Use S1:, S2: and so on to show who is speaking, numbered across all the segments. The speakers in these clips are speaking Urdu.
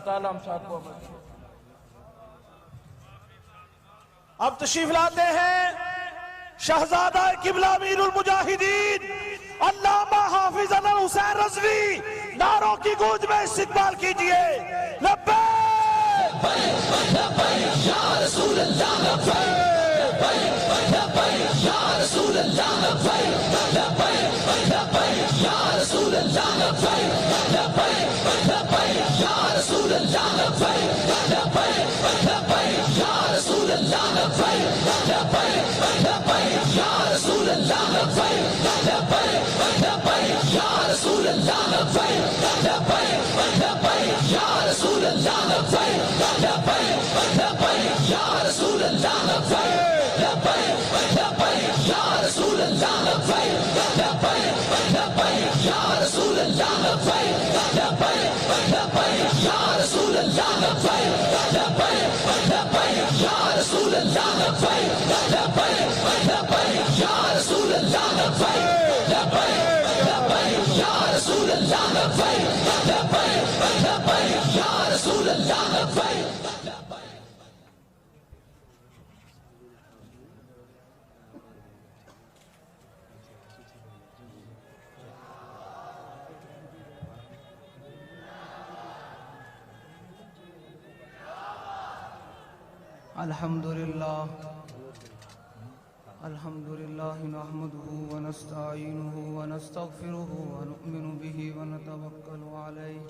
S1: تعالیٰ ہم ساتھ کو عمل کرے۔ اب تشریف لاتے ہیں شہزادہ قبلہ امیر المجاہدین علامہ حافظ حسین رضوی، نعروں کی گونج میں استقبال کیجئے۔ لبیک لبیک یا رسول اللہ، لبیک لبیک یا رسول اللہ، لبیک لبیک یا رسول اللہ، لبیک لبیک یا رسول اللہ، لبیک لبیک یا رسول اللہ، لبیک لبیک یا رسول اللہ، لبیک لبیک یا رسول اللہ، لبیک لبیک یا رسول اللہ، لبیک لبیک یا رسول اللہ، لبیک لبیک یا رسول اللہ، لبیک لبیک یا رسول اللہ، لبیک لبیک یا رسول اللہ، لبیک لبیک یا رسول اللہ، لبیک لبیک یا رسول اللہ، لبیک لبیک یا رسول اللہ، لبیک لبیک یا رسول اللہ، لبیک۔
S2: الحمد لله نحمده ونستعينه ونستغفره ونؤمن به ونتوكل عليه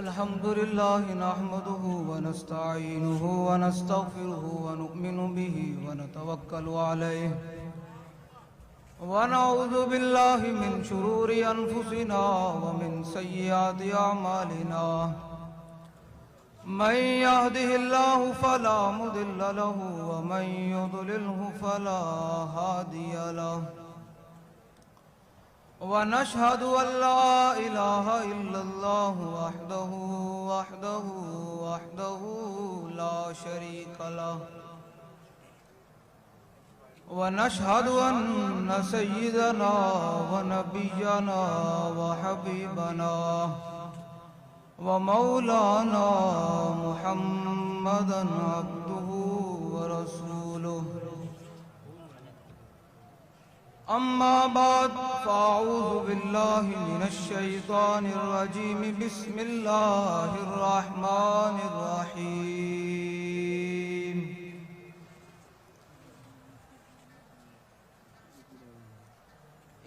S2: الحمد لله نحمده ونستعينه ونستغفره ونؤمن به ونتوكل عليه ونعوذ بالله من شرور أنفسنا ومن سيئات أعمالنا من يهده الله فلا مضل له ومن يضلله فلا هادي له ونشهد أن لا إله إلا الله وحده لا شريك له ونشهد أن سيدنا ونبينا وحبيبنا ومولانا محمدا عبده ورسوله أما بعد فأعوذ بالله من الشيطان الرجيم بسم الله الرحمن الرحيم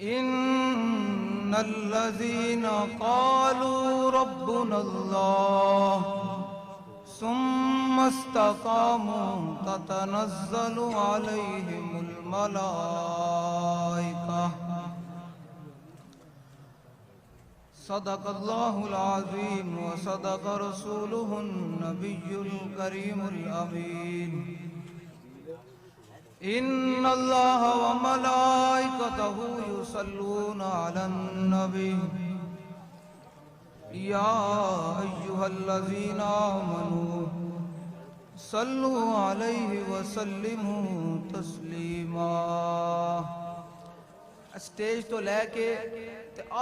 S2: إن الذين قالوا ربنا الله ثم استقاموا تتنزل عليهم الملائكة صدق الله العظيم وصدق رسوله النبي الكريم الأمين إن الله وملائكته يصلون على النبي يا أيها الذين آمنوا صلوا عليه وسلموا تسليما۔
S3: اسٹیج تو لے کے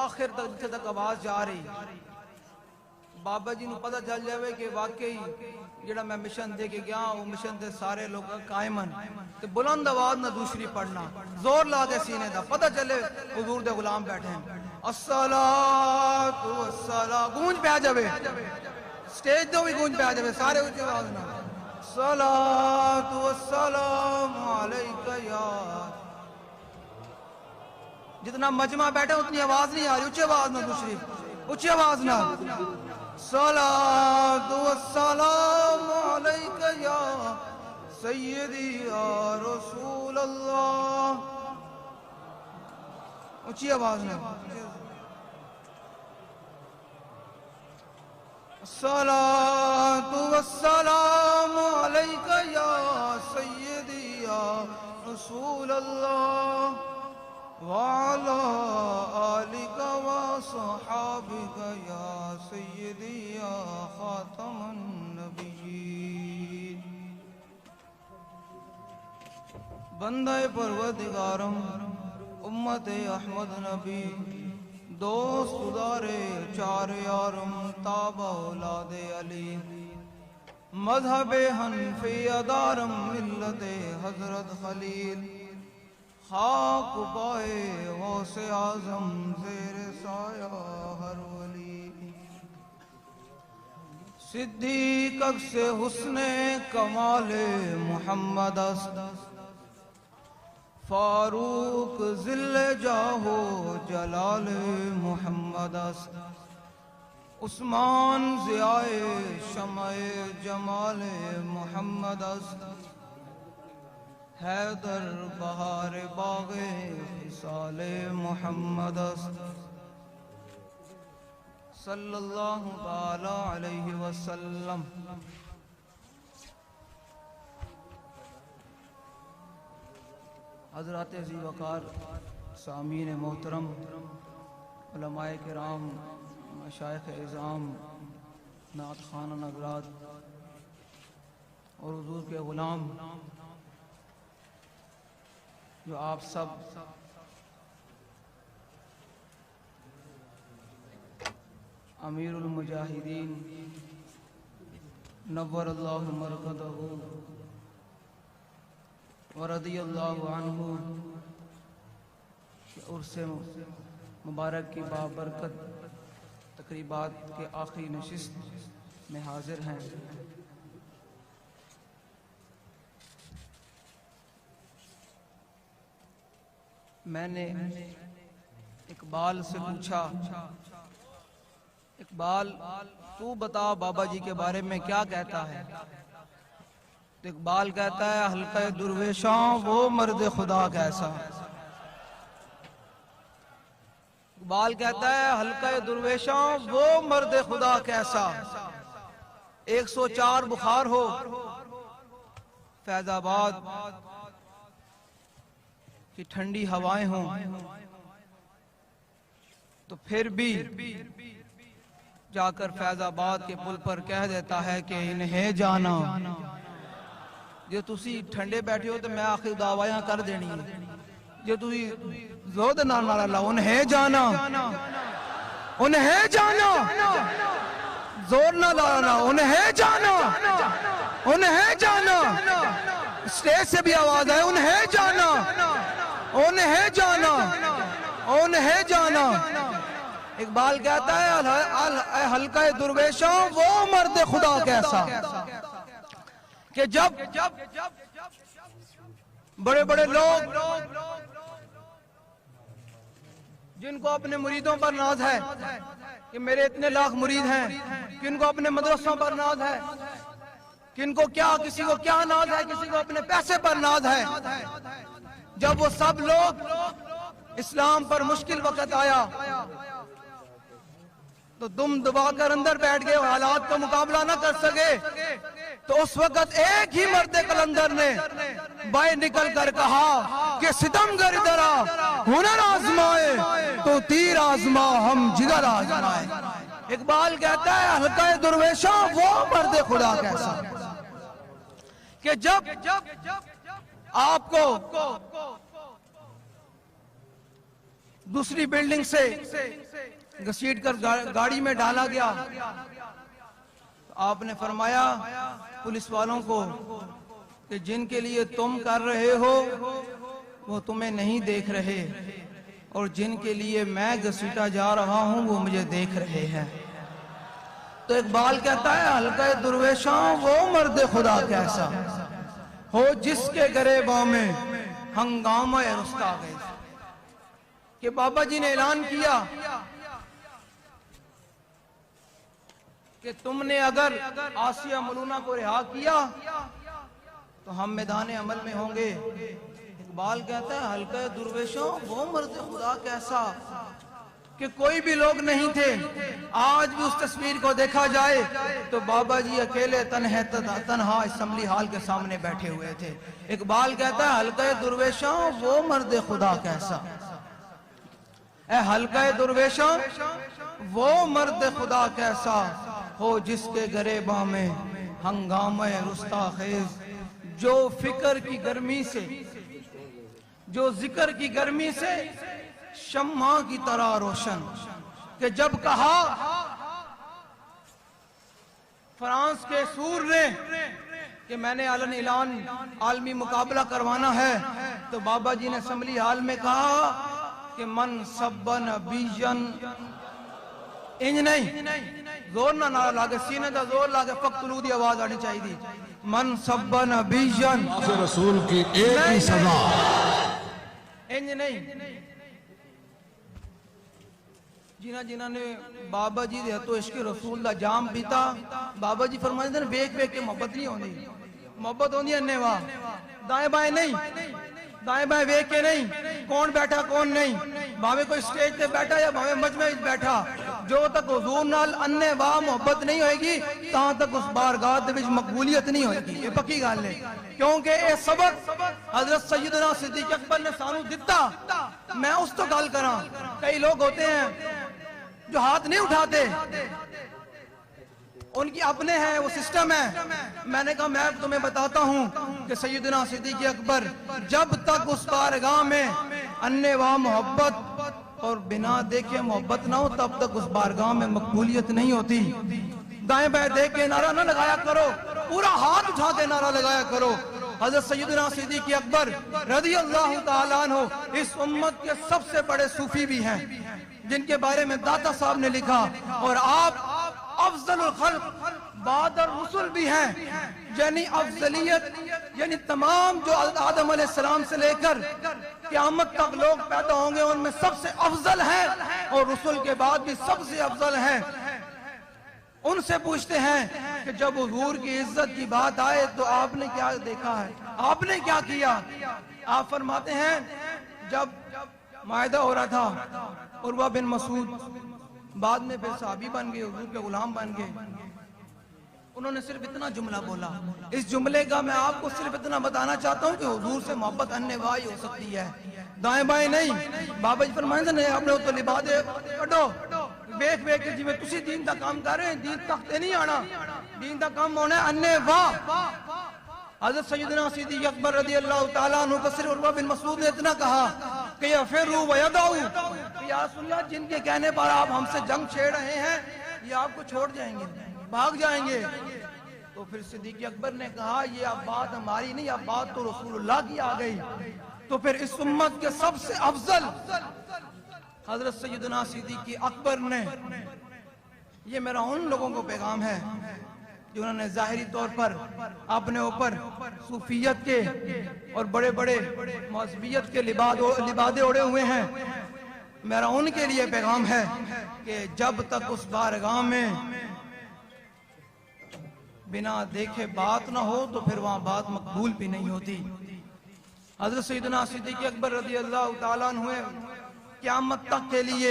S3: آخر تک جتھے تک آواز جا رہی بابا جی نو پتہ چل جاوے کہ واقعی جڑا میں مشن دے کے گیا وہ مشن دے سارے لوگ قائمن تے بلند آواز نہ دوسری پڑھنا زور لا کے سینے دا پتہ چلے حضور دے غلام بیٹھے ہیں۔ الصلاۃ والسلام گونج پہ آ جاوے سٹیج تو بھی گونج پہ آ جاوے سارے اونچی آواز نہ الصلاۃ والسلام علیک یا جتنا مجمع بیٹھے اتنی آواز نہیں آ رہی اونچی آواز نہ دوسری اونچی آواز نہ الصلاۃ والسلام علیک یا سیدی یا رسول اللہ اونچی آواز نہ
S2: الصلاة والسلام عليك يا سيدي يا رسول الله وعلى آلك وصحابك يا سيدي يا خاتم النبيين. بندہ پروردگارم امت احمد نبی دوست دارے چار یارم تابع اولاد علی مذہب حنفی ادارم ملت حضرت خلیل خاک پائے غوث اعظم زیر سایہ ہر ولی. صدیق عکس حسن کمال محمد است فاروق ذل جاہو جلال محمد است. عثمان ضیاء شمع جمال محمد است. حیدر بہار باغ خصال محمد است. صلی اللہ تعالی علیہ وسلم. حضرات عزیز وقار سامعین محترم، علماء کرام، مشائخ اعظام، نعت خوانان حضرات اور حضور کے غلام جو آپ سب امیر المجاہدین نور اللہ مرقدہ ورضی اللہ عنہ عرس مبارک کی بابرکت تقریبات کے آخری نشست میں حاضر ہیں. میں نے اقبال سے پوچھا، اقبال تو بتا بابا جی کے بارے میں کیا کہتا ہے؟ تو اقبال کہتا ہے حلقہ درویشاں وہ مرد خدا کیسا. اقبال کہتا ہے حلقہ درویشاں وہ مرد خدا کیسا. 104 بخار ہو فیض آباد کی ٹھنڈی ہوائیں ہوں تو پھر بھی جا کر فیض آباد کے پل پر کہہ دیتا ہے کہ انہیں جانا. جو تسی ٹھنڈے بیٹھے ہو تو میں آخر دعویاں کر دینی ہے. جو تسی زود نہ لا انہیں جانا، انہیں جانا، زور نہ لانا، انہیں جانا، انہیں جانا. اسٹیج سے بھی آواز ہے انہیں جانا، انہیں جانا، انہیں جانا. اقبال کہتا ہے اے حلقہ درویشاں وہ مرد خدا کیسا کہ جب بڑے بڑے لوگ جن کو اپنے مریدوں پر ناز ہے کہ میرے اتنے لاکھ مرید ہیں، کن کو اپنے مدرسوں پر ناز ہے، کن کو کیا، کسی کو کیا ناز ہے، کسی کو اپنے پیسے پر ناز ہے. جب وہ سب لوگ اسلام پر مشکل وقت آیا تو دم دبا کر اندر بیٹھ گئے، حالات کا مقابلہ نہ کر سکے. تو اس وقت ایک ہی مرد قلندر نے باہر نکل کر کہا کہ ستم گر درا ہنر آزمائے تو تیر آزما ہم جگر آزمائے. اقبال کہتا ہے حلقہ درویشاں وہ مرد خدا کیسا کہ جب آپ کو دوسری بلڈنگ سے گھسیٹ کر گاڑی میں ڈالا گیا، آپ نے فرمایا پولیس والوں کو کہ جن کے لیے تم کر رہے ہو وہ تمہیں نہیں دیکھ رہے، اور جن کے لیے میں گھسیٹا جا رہا ہوں وہ مجھے دیکھ رہے ہیں. تو اقبال کہتا ہے حلقہ درویشاں وہ مرد خدا کیسا ہو جس کے گریباں میں ہنگامہ رستا گئے. کہ بابا جی نے اعلان کیا کہ تم نے اگر آسیہ ملونہ کو رہا کیا تو ہم میدان عمل میں ہوں گے. اقبال کہتا ہے حلقہ درویشوں وہ مرد خدا کیسا
S3: کہ کوئی بھی لوگ نہیں تھے. آج بھی اس تصویر کو دیکھا جائے تو بابا جی اکیلے تنہا اسمبلی ہال کے سامنے بیٹھے ہوئے تھے. اقبال کہتا ہے حلقہ درویشاں وہ مرد خدا کیسا، اے حلقہ درویشاں وہ مرد خدا کیسا، ہو جس کے گریباں میں ہنگامہ رستا خیز، جو فکر کی گرمی سے، جو ذکر کی گرمی سے شمع کی طرح روشن. کہ جب کہا فرانس کے سور نے کہ میں نے علن اعلان عالمی مقابلہ کروانا ہے، تو بابا جی نے اسمبلی ہال میں کہا کہ من سبن بیجن، انج نہیں، زور نہ نعرہ لاگے، سینے دا زور لاگے، فقتلو دی آواز آنی چاہیے دی. من سبن بیجن،
S1: رسول کی ایک ہی سزا،
S3: انج نہیں. جنہ نے بابا جی دے ہتھوں عشق رسول دا جام پیتا، بابا جی فرماتے ہیں بیک بیک کے محبت نہیں ہوندی، محبت ہوندی ہے انیوا، دائیں بائیں نہیں، دائیں بائیں بیک کے نہیں، کون بیٹھا کون نہیں، بھاوے کوئی سٹیج تے بیٹھا یا بھاوے مجمع وچ بیٹھا، جو تک حضور نال انیوا محبت نہیں ہوئے گی تاں تک اس بارگاہ دے وچ مقبولیت نہیں ہوئے گی. یہ پکی گل ہے، کیونکہ اے سبق حضرت سیدنا صدیق اکبر نے سانو دتا. میں اس تو گل کراں، کئی لوگ ہوتے ہیں جو ہاتھ نہیں اٹھاتے، ان کی اپنے ہیں، وہ سسٹم ہے. میں نے کہا میں تمہیں بتاتا ہوں کہ سیدنا صدیق اکبر جب تک اس بارگاہ میں انیوا محبت اور بنا دیکھے محبت نہ ہو تب تک اس بارگاہ میں مقبولیت نہیں ہوتی. دائیں بائیں دیکھ کے نعرہ نہ لگایا کرو، پورا ہاتھ اٹھا کے نعرہ لگایا کرو. حضرت سیدنا صدیق اکبر رضی اللہ تعالیٰ عنہ اس امت کے سب سے بڑے صوفی بھی ہیں، جن کے بارے میں داتا صاحب نے لکھا، اور آپ افضل الخلق بعد الرسل بھی ہیں. یعنی افضلیت، یعنی تمام جو آدم علیہ السلام سے لے کر قیامت تک لوگ پیدا ہوں گے ان میں سب سے افضل ہیں، اور رسول کے بعد بھی سب سے افضل ہیں. ان سے پوچھتے ہیں کہ جب حضور کی عزت کی بات آئے تو آپ نے کیا دیکھا ہے، آپ نے کیا کیا؟ آپ فرماتے ہیں جب معاہدہ ہو رہا تھا، عروہ بن مسعود بعد میں پھر صحابی بن گئے، حضور کے غلام بن گئے، انہوں نے صرف اتنا جملہ بولا. اس جملے کا میں آپ کو صرف اتنا بتانا چاہتا ہوں کہ حضور سے محبت انواعی ہو سکتی ہے، دائیں بائیں نہیں. بابا جی فرمائیں نہیں اپنے تو لبادے کٹو، بیک بیک جی میں تسی دین دا کام کر رہے ہیں، دین تختے نہیں آنا، دین دا کام ہونا ہے انواع. حضرت سیدنا صدیق اکبر رضی اللہ تعالیٰ عنہ کو صرف عروہ بن مسعود نے اتنا کہا کہ یفروا ویدعوا، کہ یا رسول اللہ جن کے کہنے پر آپ ہم سے جنگ چھیڑ رہے ہیں یہ آپ کو چھوڑ جائیں گے، بھاگ جائیں گے. تو پھر صدیق اکبر نے کہا یہ اب بات ہماری نہیں، اب بات تو رسول اللہ کی آ گئی. تو پھر اس امت کے سب سے افضل حضرت سیدنا صدیق اکبر نے، یہ میرا ان لوگوں کو پیغام ہے جنہوں نے ظاہری طور پر اپنے اوپر صوفیت کے اور بڑے بڑے مذہبیت کے لبادے اڑے ہوئے ہیں. میرا ان کے لیے پیغام ہے کہ جب تک اس بارگاہ میں بنا دیکھے بات نہ ہو تو پھر وہاں بات مقبول بھی نہیں ہوتی. حضرت سیدنا صدیق اکبر رضی اللہ تعالیٰ عنہ قیامت تک کے لیے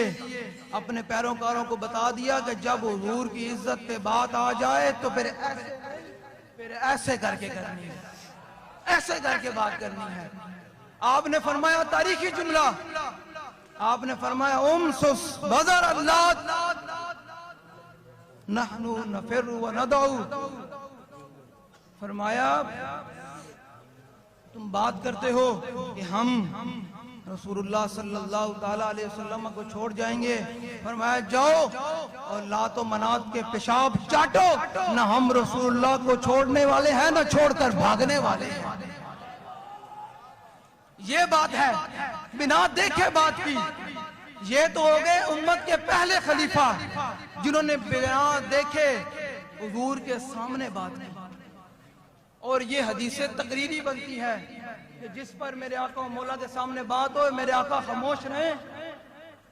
S3: اپنے پیروکاروں کو بتا دیا کہ جب حضور کی عزت پہ بات آ جائے تو پھر ایسے کر کے کرنی ہے، ایسے کر کے بات کرنی ہے. آپ نے فرمایا تاریخی جملہ، آپ نے فرمایا امسس بذر اللات نحن نفر وندعو. فرمایا تم بات کرتے ہو کہ ہم رسول اللہ صلی اللہ تعالیٰ علیہ وسلم کو چھوڑ جائیں گے. فرمایا جاؤ اور لات و منات کے پیشاب چاٹو، نہ ہم رسول اللہ کو چھوڑنے والے ہیں نہ چھوڑ کر بھاگنے والے ہیں. یہ بات ہے، بنا دیکھے بات کی. یہ تو ہو گئے امت کے پہلے خلیفہ جنہوں نے بنا دیکھے حضور کے سامنے بات کی. اور یہ حدیث تقریری بنتی ہے کہ جس پر میرے آقا و مولا کے سامنے بات ہو میرے آقا خاموش رہیں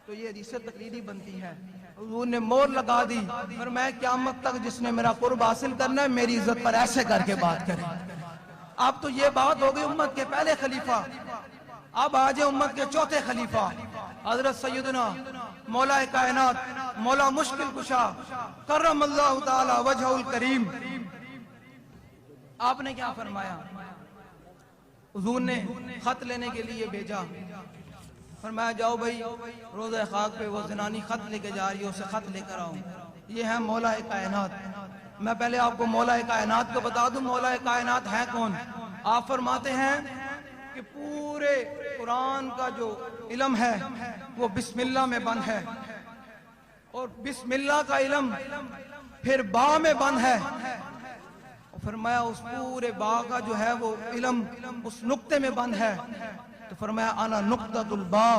S3: تو یہ حدیث تقریری بنتی ہے. حضور نے مور لگا دی، فرمایا قیامت تک جس نے میرا قرب حاصل کرنا ہے میری عزت پر ایسے کر کے بات کرے. اب تو یہ بات ہو گئی امت کے پہلے خلیفہ. اب آج امت کے چوتھے خلیفہ حضرت سیدنا مولا کائنات مولا مشکل کشا کرم اللہ تعالی وجہ الکریم، آپ نے کیا فرمایا؟ حضور نے خط لینے کے لیے بھیجا، فرمایا جاؤ بھائی روضہ خاک پہ وہ زنانی خط لے کے جا رہی ہے، اسے خط لے کر آؤ۔ یہ ہے مولا کائنات۔ میں پہلے آپ کو مولا کائنات کو بتا دوں، مولا کائنات ہے کون؟ آپ فرماتے ہیں کہ پورے قرآن کا جو علم ہے وہ بسم اللہ میں بند ہے، اور بسم اللہ کا علم پھر با میں بند ہے، اور فرمایا اس پورے با کا جو ہے وہ علم اس نقطے میں بند ہے، تو فرمایا انا نقطۃ البا،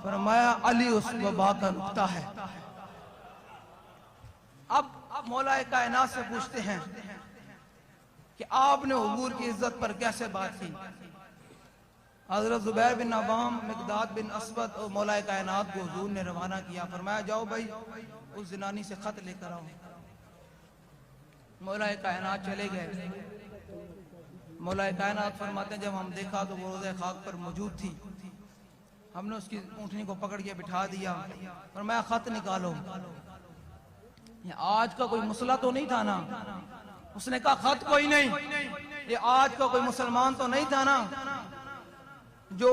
S3: فرمایا علی اس با کا نقطہ ہے۔ اب مولا کائنات سے پوچھتے ہیں کہ آپ نے حضور کی عزت پر کیسے بات کی؟ حضرت زبیر بن عوام، مقداد بن اسود اور مولا کائنات کو حضور نے روانہ کیا، فرمایا جاؤ بھائی اس زنانی سے خط لے کر آؤ۔ مولا کائنات چلے گئے۔ مولا کائنات فرماتے ہیں جب ہم دیکھا تو وہ روضہ خاک پر موجود تھی، ہم نے اس کی اونٹنی کو پکڑ کے بٹھا دیا، فرمایا خط نکالو۔ یہ آج کا کوئی مسئلہ تو نہیں تھا نا؟ اس نے کہا خط کوئی نہیں، یہ آج کا کوئی مسلمان تو نہیں تھا نا جو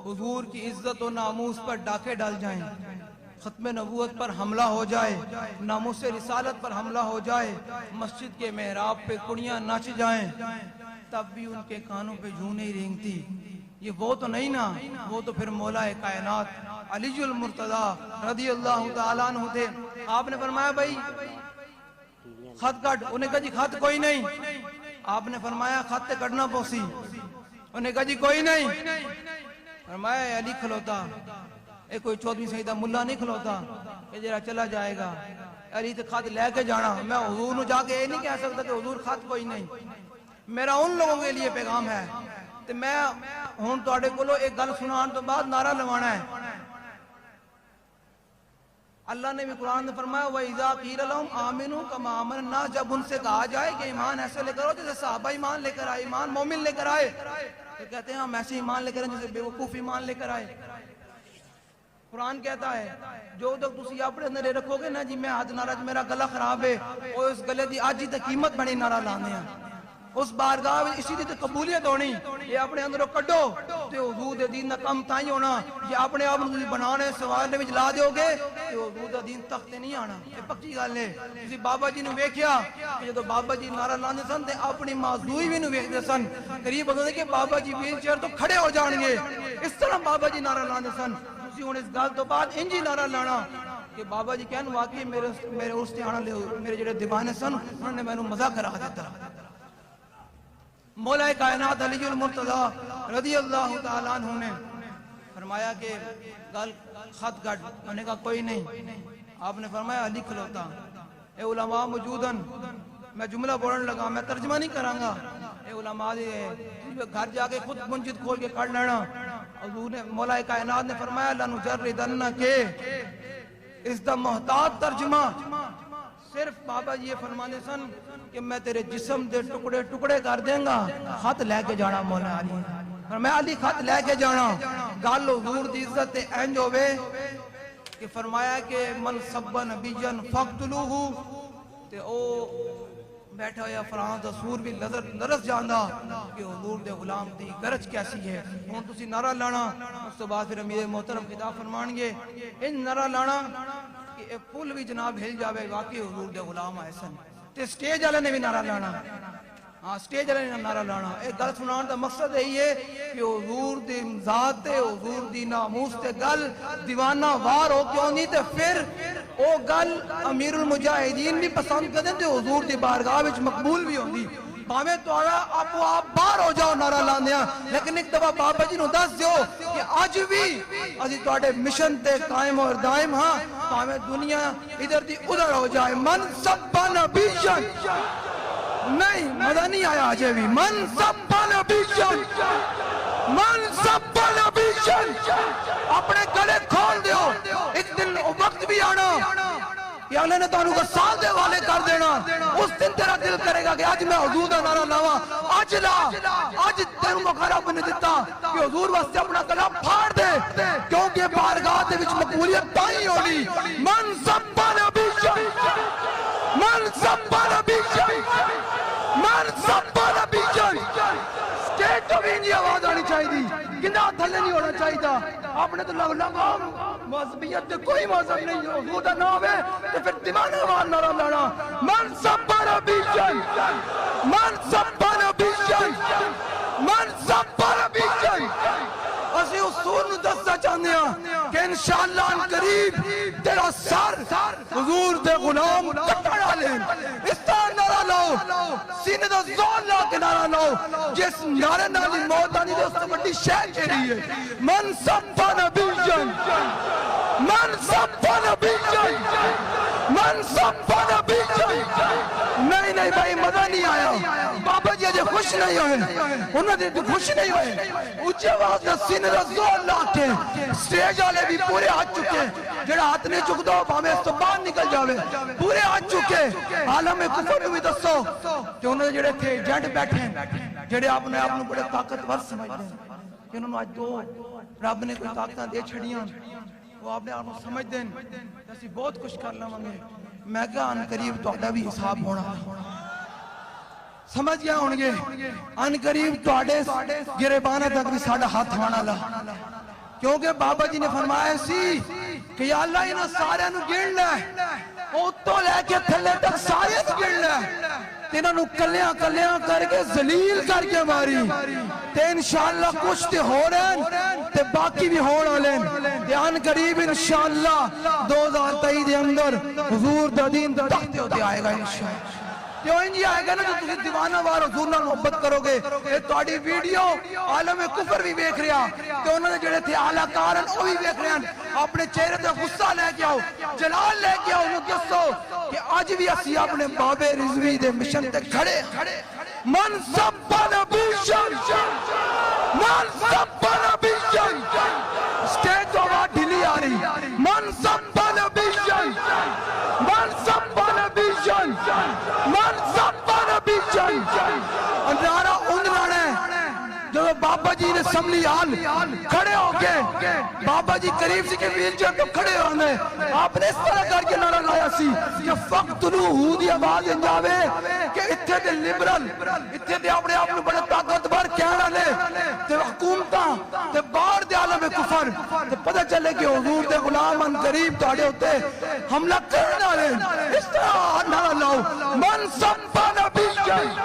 S3: حضور کی عزت و ناموس پر ڈاکے ڈال جائیں، ختم نبوت پر حملہ ہو جائے، ناموس رسالت پر حملہ ہو جائے، مسجد کے محراب پہ کڑیاں ناچ جائیں، تب بھی ان کے کانوں پہ جوں نہیں رینگتی۔ یہ وہ تو نہیں نا، وہ تو پھر مولا کائنات علی المرتضی رضی اللہ تعالیٰ عنہ تھے۔ آپ نے فرمایا بھائی خط کٹ، انہیں کہا جی خط کوئی نہیں۔ آپ نے فرمایا خط کٹنا پوسی، انہیں کہا جی کوئی نہیں۔ فرمایا علی کھلوتا، اے کوئی 14ویں سیدہ ملا نہیں کھلوتا کہ جرا چلا جائے گا، علی تو خط لے کے جانا۔ میں حضور نو جا کے یہ نہیں کہہ سکتا کہ حضور خط کوئی نہیں۔ میرا ان لوگوں کے لیے پیغام ہے کہ میں ہوں تواڈے کولو ایک گل سنان تو بعد نعرہ لوانا ہے۔ اللہ نے بھی قرآن میں فرمایا وَإِذَا قِيلَ لَهُمْ آمِنُوا كَمَا آمَنَ النَّاسُ، جب ان سے کہا جائے کہ ایمان ایسے لے کر آؤ جیسے صحابہ ایمان لے کر آئے، ایمان مومن لے کر آئے، تو کہتے ہیں ہم ایسے ایمان لے کر آئے جیسے بیوقوف ایمان لے کر آئے۔ قرآن کہتا ہے جو تک تسی اپنے اندر یہ رکھو گے نا جی میں آج ناراض میرا گلا خراب ہے، اور اس گلے دی آج ہی تے قیمت بڑی نعرہ لانے ہیں، اس بارگاہ میں اسی دی تے قبولیت ہونی۔ یہ اپنے اندروں کڈو تے حضور دے دین دا کم تائیں ہونا۔ یہ اپنے آپ نوں بنانے سوارنے وچ لا دیو گے تے حضور دا دین تخت تے نہیں آنا۔ یہ پکی گل ہے۔ تسی بابا جی نو ویکھیا کہ جدوں بابا جی نعرہ لاندے سن تے اپنی معذوری وی نو ویکھدے سن، قریب ہوندے کہ بابا جی ویل چیئر تو کھڑے ہو جان گے، اس طرح بابا جی نعرہ لاندے سن۔ تسی ہن اس گل تو بعد انج ہی نعرہ لانا کہ بابا جی کہن واقعی میرے اس تے آنا لے، میرے جڑے دیوانے سن انہوں نے مینوں مزہ کرا دیتا۔ مولا کائنات علی المرتضی رضی اللہ تعالیٰ عنہ نے فرمایا کہ گل خط کٹ، انہوں نے کہا کوئی نہیں۔ آپ نے فرمایا علی کھلوتا، اے علماء موجودن، میں جملہ بولن لگا، میں ترجمہ نہیں کراں گا، اے علماء گھر جا کے خود منجد کھول کے کر لینا۔ حضور نے مولا کائنات نے فرمایا لنجردنک، اس دا محتاط ترجمہ صرف بابا جی یہ فرمانے سن کہ میں تیرے جسم دے ٹکڑے ٹکڑے کر دیں گا، خط لے کے جانا مولا علی، اور میں علی خط لے کے جانا۔ گل حضور دی عزت تے انج ہوے کہ فرمایا کہ من سب نبیًا فاقتلوہ، تے او بیٹھا ہوا فرانس دا سور بھی لرز جاندا کہ حضور دے غلام دی گرج کیسی ہے۔ ہن تسی نعرہ لانا، اس تو بعد پھر امیر محترم خطاب فرمان گے ان نعرہ لانا کہ اے پل بھی جناب ہل جاوے واقعی حضور دے غلام آئے سن، تے سٹیج والے نے بھی نعرہ لانا، ہاں سٹیج والے نے نعرہ لانا۔ ایک گل سنان دا مقصد یہی ہے کہ حضور دی ذات تے حضور دی ناموس تے گل دیوانہ وار ہو کیوں نہیں، تے پھر او گل امیر المجاہدین بھی پسند کردے تے حضور دی بارگاہ وچ مقبول بھی ہوندی۔ بھاویں تہاڈا آپ باہر ہو جاؤ نعرہ لاندیاں، لیکن ایک دفعہ بابا جی نو دس دیو کہ اج بھی اسی تہاڈے مشن تے قائم اور دائم ہاں، بھاویں دنیا ادھر دی ادھر ہو جائے۔ من سب نبیًا، نہیں مزہ نہیں آیا آجے بھی، من سب نبیًا، من سب نبیًا، اپنے گلے کھول دیو۔ ایک دن وقت بھی آنا کہ اللہ نے تانوں غسال دے والے کر دینا، اس دن تیرا دل کرے گا کہ آج میں حضور دا نعرہ لاواں، آج لا، آج تینوں موقع رب نے دیتا کہ حضور واسطے اپنا گلا پھاڑ دے، کیونکہ بارگاہ دے وچ مقبول قبولیت تائی ہونی من سبا نبی شہید من سبا نبی شہید من سبا نبی شہید سٹیٹ تو بھی انجی آواز آنی چاہی دی گندہ تھلے نہیں ہونا چاہی تھا آپ نے تو لگا مذہبیت کوئی مذہب نہیں ہو حضور دا نام ہے تو پھر دیوانہ وان نعرہ لانا من سبا نبی شہید من سبا نبی شہید من سبا نبی شہید اسی اصول نو دستا چاہنے ہیں کہ انشاءاللہ ان قریب تیرا سر حضور دے غلام کٹڑا لیں اس طرح نعرہ لاؤ سینے دا زور لا کے نعرہ لاؤ جس نعرہ نالی موت آنی دے اس سے بڑی شہر کے لیے من سبا نبی شہید من سبا نبی شہید من سبا نبی شہید نہیں نہیں بھائی مزہ نہیں آیا بابا جی اجے خوش نہیں ہوئے انہوں نے خوش نہیں ہوئے اچھے آواز کا سینے دا زور لا کے سٹیج والے بھی پورے ہاتھ چکے جڑا ہاتھ نہیں چک دو ہمیں اس تو باہر نکل جاوے پورے ہاتھ چکے عالم کفر میں بھی دسو کہ انہوں نے جڑے تھے ایجنٹ بیٹھے جڑے آپ نے بڑے طاقتور سمجھتے ہیں کہ انہوں نے آج دو رب نے کوئی طاقتاں دے چھڑیاں وہ آپ نے آپ کو سمجھ دیں اسی بہت کچھ کر لیں گے میں کہا ان قریب تو اڈا بھی حساب ہونا سمجھ گیا ہونگے ان قریب تو اڈے گریبانہ تک بھی ساڑھا ہاتھ ہونا لہا کیونکہ بابا جی نے فرمایا سی کہ یا اللہ انہاں سارے انہوں گرن لے او تو لے کے تھلے تک سارے انہوں گرن لے تینہاں نو کلیاں کلیاں کر کے ذلیل کر کے ماری تے انشاءاللہ کچھ تے ہو رہے ہیں تے باقی بھی ہو رہے ہیں تے ان قریب انشاءاللہ 2023 دے اندر حضور دا دین تختے ہوتے آئے گا انشاءاللہ کیوں انجی آئے گا نا جو تسی دیوانہ وار حضور نال محبت کرو گے یہ توڑی ویڈیو عالم کفر بھی بیک رہا کہ انہوں نے جڑے تھے اعلیٰ کارن وہ بھی بیک رہے ہیں اپنے چہرے تے غصہ لے کے آؤ جلال لے کے آؤ انہوں کسو کہ آج بھی اسی اپنے باب رضوی دے مشن تے کھڑے من سبا نبی شہید من سبا نبی شہید سٹیج تو آواز ڈھیلی آ رہی من سبا نبی شہید من سبا نبی شہید من سبا نبی شہید نعرہ ان لانے جو بابا جی نے سملی حال کھڑے ہو کے بابا جی قریب سے کے ویل چیئر تو کھڑے ہونے آپ نے اس طرح کر کے نعرہ لایا سی کہ فقتلوہ دی آواز انجاوے کہ اتھے دے لبرل اتھے دے اپنے آپ نے بڑے طاقتور کہنا لے تے حکومتاں تے باہر دے عالم کفر تے پتہ چلے کہ حضور دے غلام ان قریب تاڑے ہوتے حملہ کرنا لے اس طرح نعرہ لاؤ من سبا نبی شہید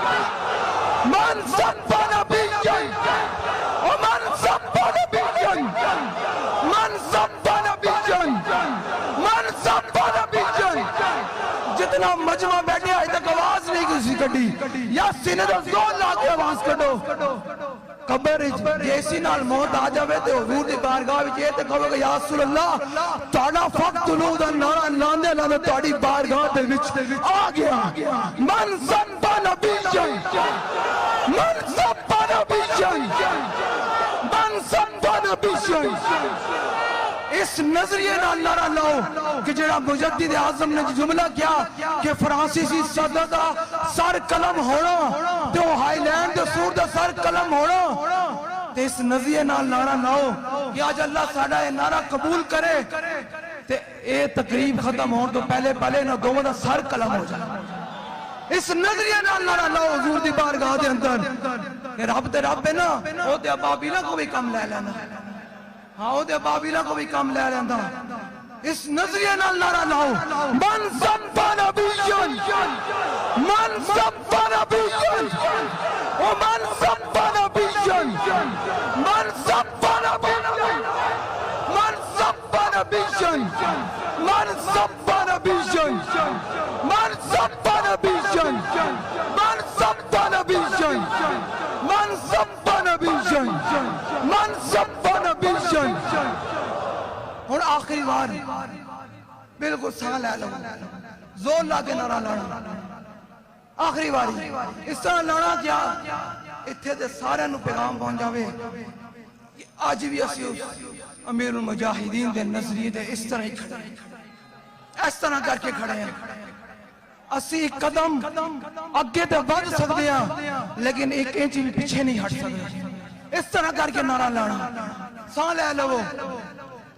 S3: من سبا نبی شہید ومن سبا نبی شہید من سبا نبی شہید من سبا نبی شہید جتنا مجمع بیٹھے آئی تک آواز نہیں کسی کٹی یا سینے دا زور لا کے آواز کٹو قبر جیسی نال موت آ جاوے تے حضور دی بارگاہ وچ اے تے کہو گے یا رسول اللہ تہاڈا فقتلوہ دا نعرہ لاندے لاندے تہاڈی بارگاہ دے وچ آ گیا من سبا نبی شہید من سبا نبی شہید من سبا نبی شہید اس نظریے نال نعرہ لاؤ کہ جڑا مجدد اعظم نے جملہ کیا کہ فرانسیسی صدر دا سر قلم ہونا تے وہ ہائی لینڈ دے سور دا سر قلم ہونا تے اس نظریے نال نعرہ لاؤ کہ آج اللہ ساڑھا یہ نعرہ قبول کرے تے اے تقریب ختم ہون تو پہلے نہ دو دا سر قلم ہو جائے اس نظریے نال نعرہ لاؤ حضور دی بارگاہ دے اندر کہ رب تے رب ہے نا وہ تے ابابیلہ کو بھی کم لے لینا ہاں وہ تے ابابیلہ کو بھی کم لے لینا اس نظریے نال نعرہ لاؤ من سبا نبی شہید من سبا نبی شہید ومن سبا نبی شہید من سبا نبی شہید من سبا نبی شہید من سبا نبی شہید من سبا نبی شہید من سبا نبی شہید من سبا نبی شہید من سبا نبی شہید اور آخری بار بالکل ساں لے لو زور لا کے نعرہ لانا آخری باری اس طرح لانا کیا اتھے دے سارے نو پیغام پہنچ جاوے کہ آج بھی اسی امیر المجاہدین دے نظریے دے اس طرح ہی کھڑے اس طرح کر کے کھڑے ہیں اسی قدم اگے تے بڑھ سکتے ہیں لیکن ایک انچ بھی پیچھے نہیں ہٹ سکتے اس طرح کر کے نعرہ لانا ساں لے لو